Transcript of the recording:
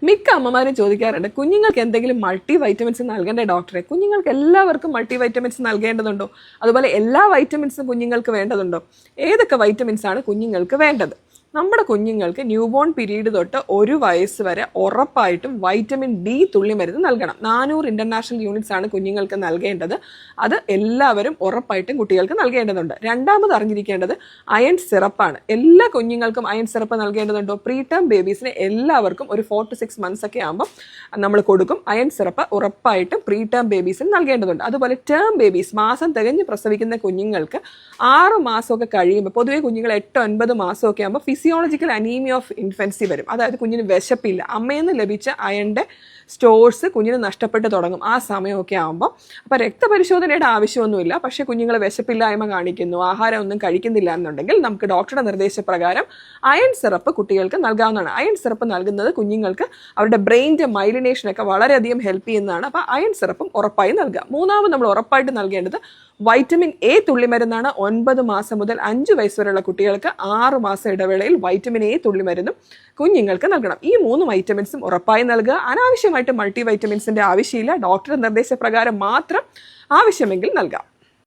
മിക്ക അമ്മമാരും ചോദിക്കാറുണ്ട്, കുഞ്ഞുങ്ങൾക്ക് എന്തെങ്കിലും മൾട്ടി വൈറ്റമിൻസ് നൽകേണ്ട ഡോക്ടറെ? കുഞ്ഞുങ്ങൾക്ക് എല്ലാവർക്കും മൾട്ടി വൈറ്റമിൻസ് നൽകേണ്ടതുണ്ടോ? അതുപോലെ എല്ലാ വൈറ്റമിൻസും കുഞ്ഞുങ്ങൾക്ക് വേണ്ടതുണ്ടോ? ഏതൊക്കെ വൈറ്റമിൻസ് ആണ് കുഞ്ഞുങ്ങൾക്ക് വേണ്ടത്? നമ്മുടെ കുഞ്ഞുങ്ങൾക്ക് ന്യൂബോൺ പീരീഡ് തൊട്ട് 1 വയസ്സ് വരെ ഉറപ്പായിട്ടും വൈറ്റമിൻ ഡി തുള്ളിമരുന്ന് നൽകണം. 400 ഇന്റർനാഷണൽ യൂണിറ്റ്സ് ആണ് കുഞ്ഞുങ്ങൾക്ക് നൽകേണ്ടത്. അത് എല്ലാവരും ഉറപ്പായിട്ടും കുട്ടികൾക്ക് നൽകേണ്ടതുണ്ട്. രണ്ടാമത് അറിഞ്ഞിരിക്കേണ്ടത് അയൺ സിറപ്പാണ്. എല്ലാ കുഞ്ഞുങ്ങൾക്കും അയൺ സിറപ്പ് നൽകേണ്ടതുണ്ടോ? പ്രീ ടേം ബേബീസിന് എല്ലാവർക്കും ഒരു 4 to 6 months ഒക്കെ ആകുമ്പോൾ നമ്മൾ കൊടുക്കും. അയൺ സിറപ്പ് ഉറപ്പായിട്ടും പ്രീ ടേം ബേബീസിന് നൽകേണ്ടതുണ്ട്. അതുപോലെ ടേം ബേബീസ്, മാസം തികഞ്ഞ് പ്രസവിക്കുന്ന കുഞ്ഞുങ്ങൾക്ക് 6 മാസമൊക്കെ കഴിയുമ്പോൾ, പൊതുവെ കുഞ്ഞുങ്ങൾ 8-9 മാസമൊക്കെ ആകുമ്പോൾ ഫിസിയോളജിക്കൽ അനീമിയ ഓഫ് ഇൻഫൻസി വരും. അതായത് കുഞ്ഞിന് വിശപ്പില്ല, അമ്മയിൽ നിന്ന് ലഭിച്ച അയണിൻ്റെ സ്റ്റോഴ്സ് കുഞ്ഞിന് നഷ്ടപ്പെട്ട് തുടങ്ങും ആ സമയമൊക്കെ ആകുമ്പോൾ. അപ്പോൾ രക്തപരിശോധനയുടെ ആവശ്യമൊന്നുമില്ല. പക്ഷേ കുഞ്ഞുങ്ങൾ വിശപ്പില്ലായ്മ കാണിക്കുന്നു, ആഹാരം ഒന്നും കഴിക്കുന്നില്ല എന്നുണ്ടെങ്കിൽ നമുക്ക് ഡോക്ടറുടെ നിർദ്ദേശപ്രകാരം അയൺ സിറപ്പ് കുട്ടികൾക്ക് നൽകാവുന്നതാണ്. അയൺ സിറപ്പ് നൽകുന്നത് കുഞ്ഞുങ്ങൾക്ക് അവരുടെ ബ്രെയിനിൻ്റെ മൈലിനേഷനൊക്കെ വളരെയധികം ഹെൽപ്പ് ചെയ്യുന്നതാണ്. അപ്പോൾ അയൺ സിറപ്പും ഉറപ്പായി നൽകുക. മൂന്നാമത് നമ്മൾ ഉറപ്പായിട്ട് നൽകേണ്ടത് വൈറ്റമിൻ എ തുള്ളിമരുന്നാണ്. 9 മാസം മുതൽ 5 വയസ്സ് വരെയുള്ള കുട്ടികൾക്ക് 6 മാസം ഇടവേളയിൽ വൈറ്റമിൻ എ തുള്ളിമരുന്നും കുഞ്ഞുങ്ങൾക്ക് നൽകണം. ഈ 3 വൈറ്റമിൻസും ഉറപ്പായി നൽകുക. അനാവശ്യമായിട്ട് മൾട്ടി വൈറ്റമിൻസിൻ്റെ ആവശ്യമില്ല. ഡോക്ടറുടെ നിർദ്ദേശപ്രകാരം മാത്രം ആവശ്യമെങ്കിൽ നൽകാം.